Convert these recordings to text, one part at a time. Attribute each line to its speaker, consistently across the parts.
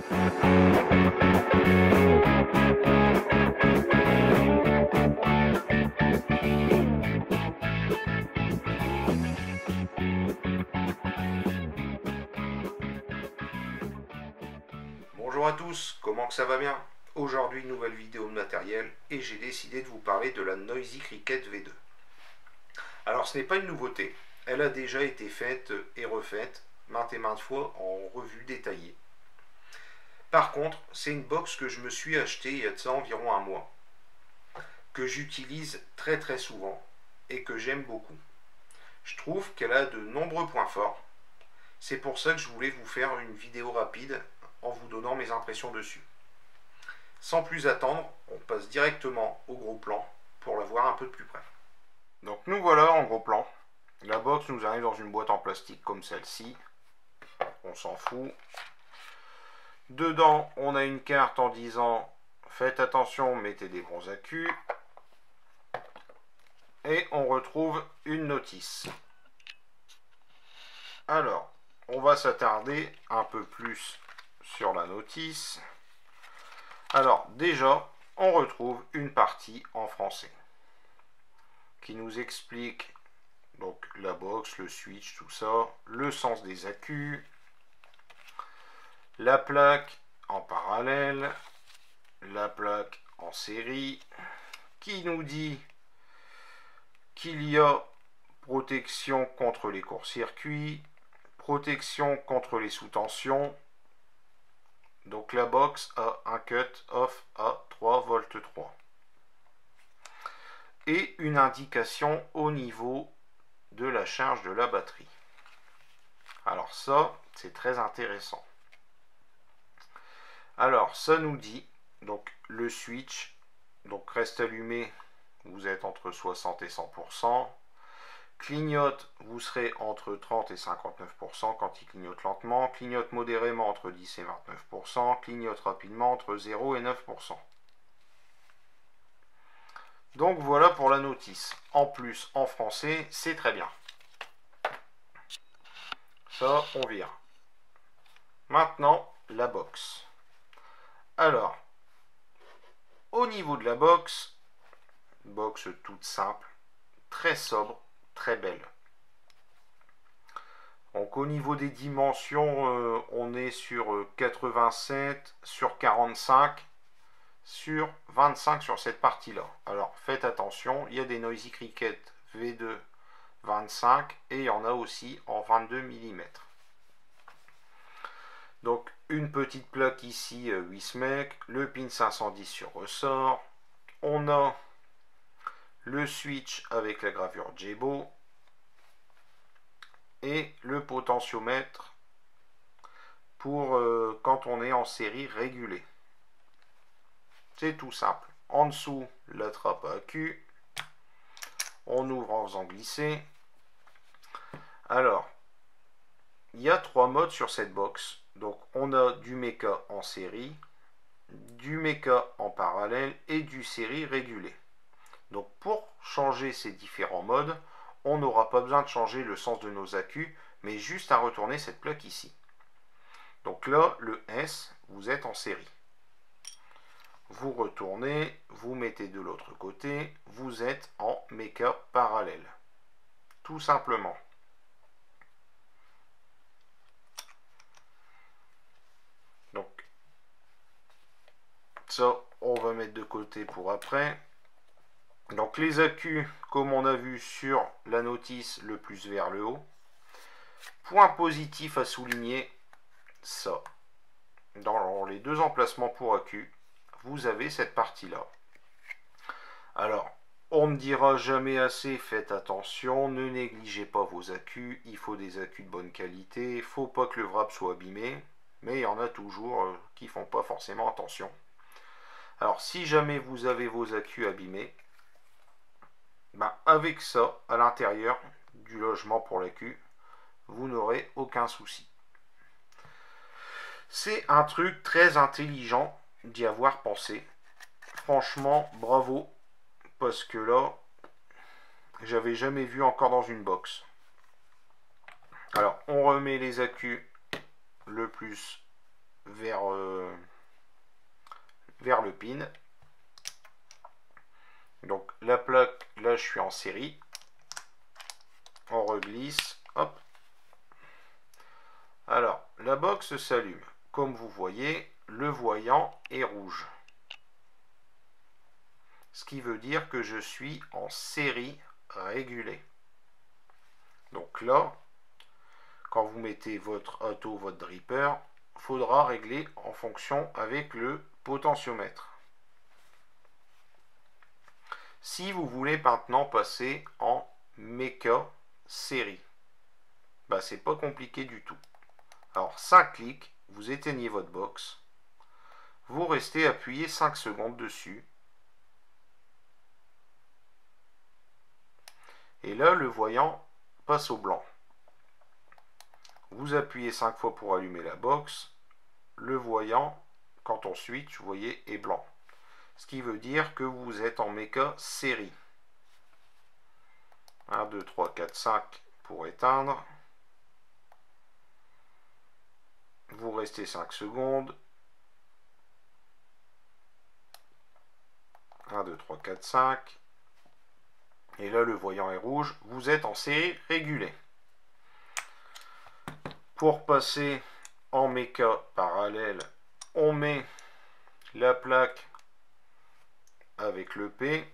Speaker 1: Bonjour à tous, comment que ça va bien? Aujourd'hui, nouvelle vidéo de matériel et j'ai décidé de vous parler de la Noisy Cricket V2. Alors ce n'est pas une nouveauté, elle a déjà été faite et refaite maintes et maintes fois en revue détaillée. Par contre, c'est une box que je me suis achetée il y a de ça environ un mois, que j'utilise très souvent et que j'aime beaucoup. Je trouve qu'elle a de nombreux points forts, c'est pour ça que je voulais vous faire une vidéo rapide en vous donnant mes impressions dessus. Sans plus attendre, on passe directement au gros plan pour la voir un peu de plus près. Donc nous voilà en gros plan. La box nous arrive dans une boîte en plastique comme celle-ci. On s'en fout. Dedans, on a une carte en disant faites attention, mettez des bons accus. Et on retrouve une notice. Alors, on va s'attarder un peu plus sur la notice. Alors déjà, on retrouve une partie en français qui nous explique donc la box, le switch, tout ça, le sens des accus, la plaque en parallèle, la plaque en série, qui nous dit qu'il y a protection contre les courts-circuits, protection contre les sous-tensions. Donc la box a un cut-off à 3 volts 3. Et une indication au niveau de la charge de la batterie. Alors ça, c'est très intéressant. Alors ça nous dit, donc le switch donc reste allumé, vous êtes entre 60 et 100%. Clignote, vous serez entre 30 et 59% quand il clignote lentement. Clignote modérément entre 10 et 29%. Clignote rapidement entre 0 et 9%. Donc voilà pour la notice. En plus, en français, c'est très bien. Ça, on vire. Maintenant, la box. Alors, au niveau de la box toute simple, très sobre, très belle. Donc au niveau des dimensions, on est sur 87 sur 45 sur 25 sur cette partie-là. Alors faites attention, il y a des Noisy Cricket V2 25 et il y en a aussi en 22 mm. Donc une petite plaque ici 8 SMEC, le pin 510 sur ressort, on a le switch avec la gravure Jebo et le potentiomètre pour quand on est en série régulée. C'est tout simple. En dessous, la trappe à accu. On ouvre en faisant glisser. Alors, il y a 3 modes sur cette box. Donc, on a du mecha en série, du mecha en parallèle et du série régulé. Donc, pour changer ces différents modes, on n'aura pas besoin de changer le sens de nos accus, mais juste à retourner cette plaque ici. Donc là, le S, vous êtes en série. Vous retournez, vous mettez de l'autre côté, vous êtes en mecha parallèle. Tout simplement. Donc, ça, on va mettre de côté pour après. Donc les accus, comme on a vu sur la notice, le plus vers le haut. Point positif à souligner, ça. Dans les 2 emplacements pour accus, vous avez cette partie-là. Alors, on ne dira jamais assez, faites attention, ne négligez pas vos accus, il faut des accus de bonne qualité, il ne faut pas que le wrap soit abîmé, mais il y en a toujours qui ne font pas forcément attention. Alors, si jamais vous avez vos accus abîmés, ben, avec ça, à l'intérieur du logement pour l'accu, vous n'aurez aucun souci. C'est un truc très intelligent d'y avoir pensé. Franchement, bravo, parce que là, j'avais jamais vu encore dans une box. Alors, on remet les accus le plus vers vers le pin. Donc la plaque, là je suis en série. On reglisse, hop. Alors, la box s'allume. Comme vous voyez, le voyant est rouge. Ce qui veut dire que je suis en série régulée. Donc là, quand vous mettez votre auto, votre dripper, il faudra régler en fonction avec le potentiomètre. Si vous voulez maintenant passer en méca série, bah, c'est pas compliqué du tout. Alors 5 clics, vous éteignez votre box, vous restez appuyé 5 secondes dessus, et là le voyant passe au blanc. Vous appuyez 5 fois pour allumer la box, le voyant, quand on switch, vous voyez, est blanc. Ce qui veut dire que vous êtes en méca série. 1, 2, 3, 4, 5 pour éteindre. Vous restez 5 secondes. 1, 2, 3, 4, 5. Et là, le voyant est rouge. Vous êtes en série régulée. Pour passer en méca parallèle, on met la plaque avec le P.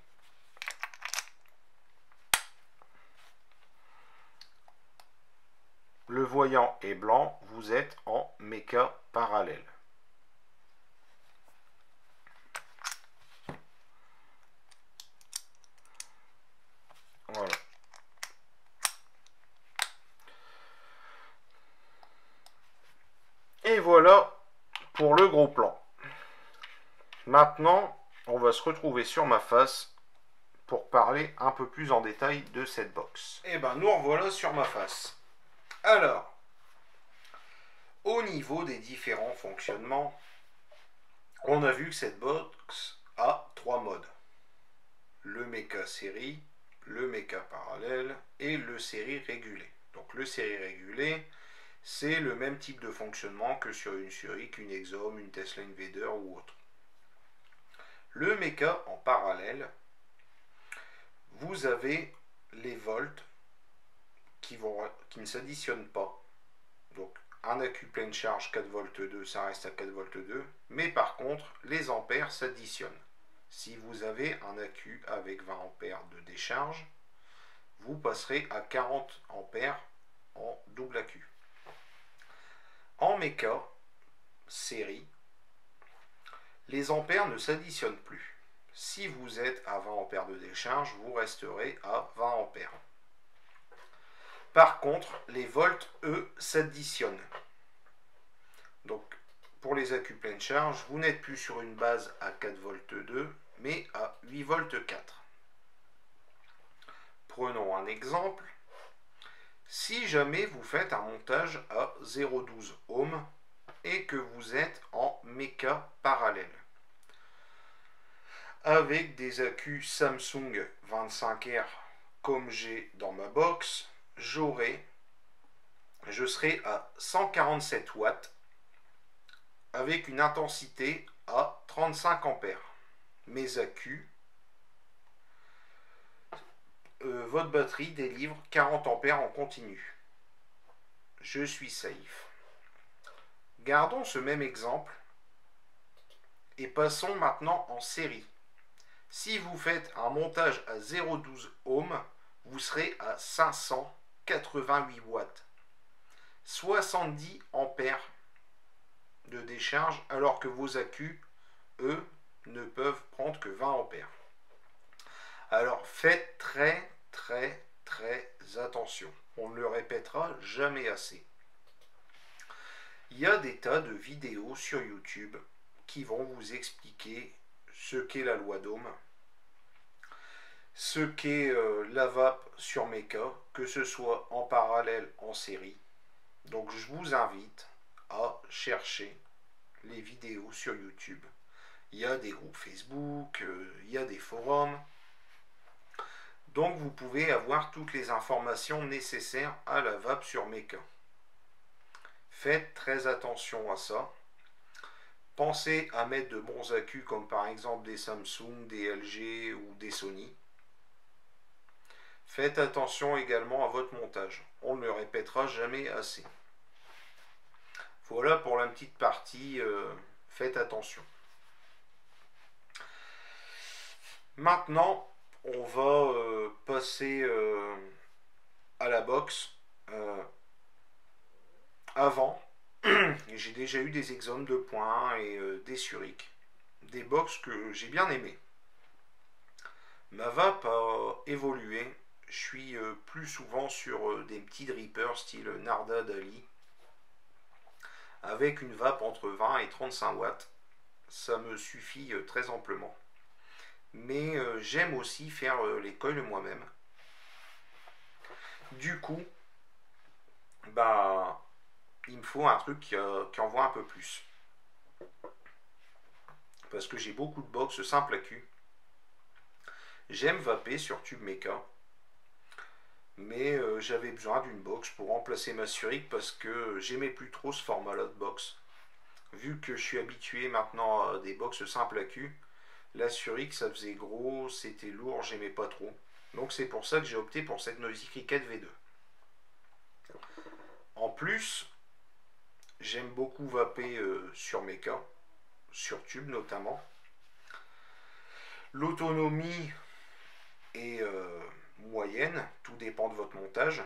Speaker 1: Le voyant est blanc, vous êtes en méca parallèle. Voilà. Et voilà pour le gros plan. Maintenant, on va se retrouver sur ma face pour parler un peu plus en détail de cette box. Et ben nous revoilà sur ma face. Alors, au niveau des différents fonctionnements, on a vu que cette box a 3 modes. Le méca série, le méca parallèle et le série régulé. Donc le série régulé, c'est le même type de fonctionnement que sur une Zurich, une Exom, une Tesla Invader ou autre. Le méca en parallèle, vous avez les volts qui ne s'additionnent pas. Donc un accu pleine charge 4 volts 2, ça reste à 4 volts 2, mais par contre les ampères s'additionnent. Si vous avez un accu avec 20 ampères de décharge, vous passerez à 40 ampères en double accu. En méca série, les ampères ne s'additionnent plus. Si vous êtes à 20 ampères de décharge, vous resterez à 20 ampères. Par contre, les volts, eux, s'additionnent. Donc, pour les accus pleine charge, vous n'êtes plus sur une base à 4 volts 2, mais à 8 volts 4. Prenons un exemple. Si jamais vous faites un montage à 0,12 ohms et que vous êtes en méca parallèle, avec des accus Samsung 25R comme j'ai dans ma box, je serai à 147 watts avec une intensité à 35 ampères. Mes accus, votre batterie délivre 40 ampères en continu. Je suis safe. Gardons ce même exemple et passons maintenant en série. Si vous faites un montage à 0,12 ohms, vous serez à 588 watts. 70 ampères de décharge, alors que vos accus, eux, ne peuvent prendre que 20 ampères. Alors faites très attention. On ne le répétera jamais assez. Il y a des tas de vidéos sur YouTube qui vont vous expliquer ce qu'est la loi d'Ohm, ce qu'est la VAP sur méca, que ce soit en parallèle, en série. Donc je vous invite à chercher les vidéos sur YouTube. Il y a des groupes Facebook, il y a des forums. Donc vous pouvez avoir toutes les informations nécessaires à la VAP sur méca. Faites très attention à ça. pensez à mettre de bons accus comme par exemple des Samsung, des LG ou des Sony. Faites attention également à votre montage. On ne le répétera jamais assez. Voilà pour la petite partie. Faites attention. Maintenant, on va passer à la box. Avant, j'ai déjà eu des exomes de points et des suriques. Des box que j'ai bien aimés. Ma vape a évolué. Je suis plus souvent sur des petits drippers style Narda Dali avec une vape entre 20 et 35 watts. Ça me suffit très amplement. Mais j'aime aussi faire les coils moi-même. Du coup, bah, il me faut un truc qui envoie un peu plus. Parce que j'ai beaucoup de box simples à cul. J'aime vaper sur Tube Mecha. Mais j'avais besoin d'une box pour remplacer ma Suric parce que j'aimais plus trop ce format-là de box. Vu que je suis habitué maintenant à des box simples à cul, la Suric ça faisait gros, c'était lourd, j'aimais pas trop. Donc c'est pour ça que j'ai opté pour cette Noisy Cricket V2. En plus, j'aime beaucoup vaper sur Mecha, sur Tube notamment. L'autonomie est moyenne, tout dépend de votre montage.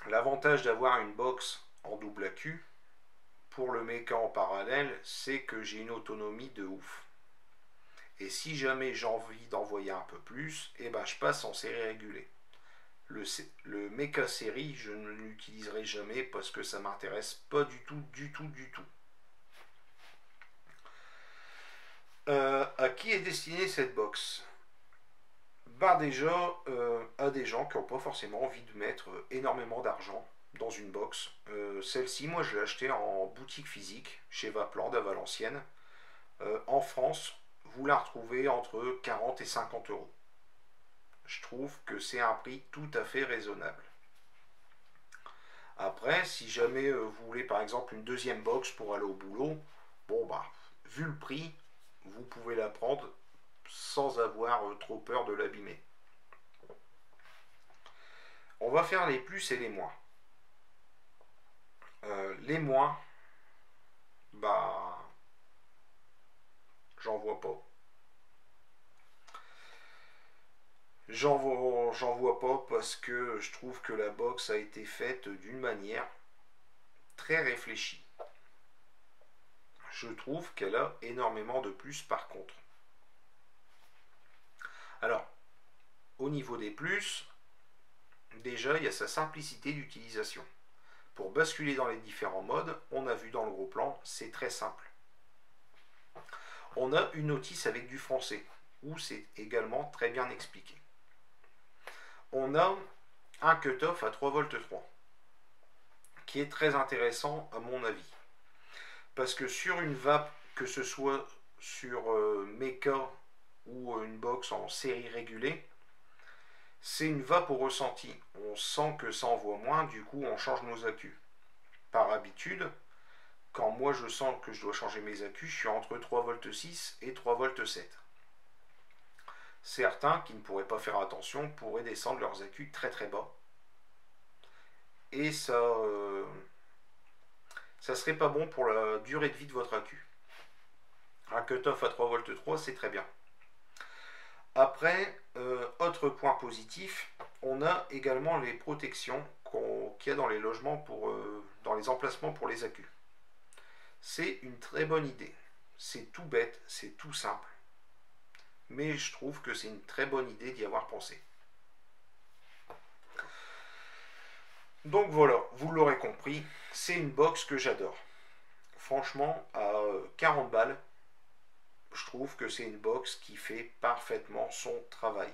Speaker 1: L'avantage d'avoir une box en double accu pour le Mecha en parallèle, c'est que j'ai une autonomie de ouf. Et si jamais j'ai envie d'envoyer un peu plus, eh ben je passe en série régulée. Le Mecha série, je ne l'utiliserai jamais parce que ça m'intéresse pas du tout, du tout, du tout. À qui est destinée cette box? Bah déjà, à des gens qui n'ont pas forcément envie de mettre énormément d'argent dans une box. Celle-ci, moi, je l'ai achetée en boutique physique chez Vapland à Valenciennes. En France, vous la retrouvez entre 40 et 50 euros. Je trouve que c'est un prix tout à fait raisonnable. Après, si jamais vous voulez par exemple une deuxième box pour aller au boulot, bon bah, vu le prix, vous pouvez la prendre sans avoir trop peur de l'abîmer. On va faire les plus et les moins. Les moins, bah, j'en vois pas. J'en vois pas parce que je trouve que la box a été faite d'une manière très réfléchie. Je trouve qu'elle a énormément de plus par contre. Alors, au niveau des plus, déjà il y a sa simplicité d'utilisation. Pour basculer dans les différents modes, on a vu dans le gros plan, c'est très simple. On a une notice avec du français, où c'est également très bien expliqué. On a un cut-off à 3 v 3, qui est très intéressant à mon avis. Parce que sur une vape, que ce soit sur Mecha ou une box en série régulée, c'est une vape au ressenti. On sent que ça envoie moins, du coup on change nos accus. Par habitude, quand moi je sens que je dois changer mes accus, je suis entre 3,6 v et 3,7 v. Certains qui ne pourraient pas faire attention pourraient descendre leurs accus très très bas. Et ça serait pas bon pour la durée de vie de votre accu. Un cut-off à 3,3 v c'est très bien. Après, autre point positif, on a également les protections qu'il y a dans les logements, dans les emplacements pour les accus. C'est une très bonne idée. C'est tout bête, c'est tout simple. Mais je trouve que c'est une très bonne idée d'y avoir pensé. Donc voilà, vous l'aurez compris, c'est une box que j'adore. Franchement, à 40 balles, je trouve que c'est une box qui fait parfaitement son travail.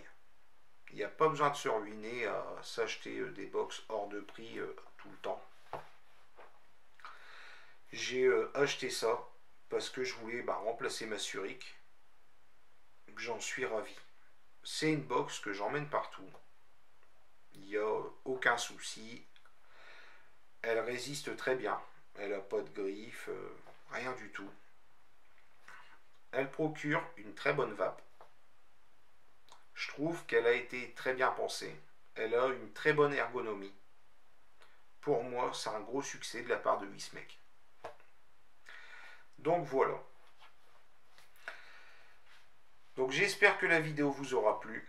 Speaker 1: Il n'y a pas besoin de se ruiner à s'acheter des box hors de prix tout le temps. J'ai acheté ça parce que je voulais remplacer ma Suric. J'en suis ravi. C'est une box que j'emmène partout. Il n'y a aucun souci. Elle résiste très bien. Elle n'a pas de griffes, rien du tout. Elle procure une très bonne vape. Je trouve qu'elle a été très bien pensée. Elle a une très bonne ergonomie. Pour moi, c'est un gros succès de la part de Wismec. Donc voilà. Donc j'espère que la vidéo vous aura plu.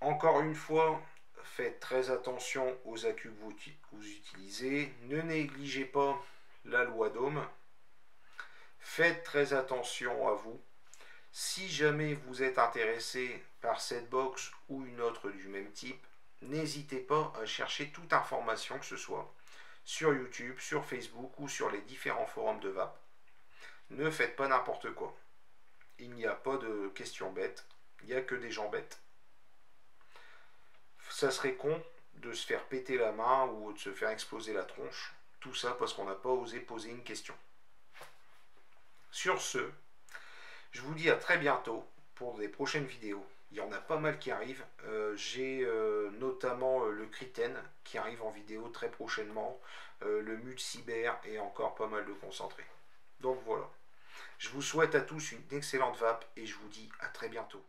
Speaker 1: Encore une fois, faites très attention aux accus que vous utilisez. Ne négligez pas la loi d'Ohm. Faites très attention à vous. Si jamais vous êtes intéressé par cette box ou une autre du même type, n'hésitez pas à chercher toute information que ce soit sur YouTube, sur Facebook ou sur les différents forums de vape. Ne faites pas n'importe quoi. Il n'y a pas de questions bêtes, il n'y a que des gens bêtes. Ça serait con de se faire péter la main ou de se faire exploser la tronche. Tout ça parce qu'on n'a pas osé poser une question. Sur ce, je vous dis à très bientôt pour des prochaines vidéos. Il y en a pas mal qui arrivent. J'ai notamment le Kriten qui arrive en vidéo très prochainement, le Mute Cyber et encore pas mal de concentrés. Donc voilà. Je vous souhaite à tous une excellente vape et je vous dis à très bientôt.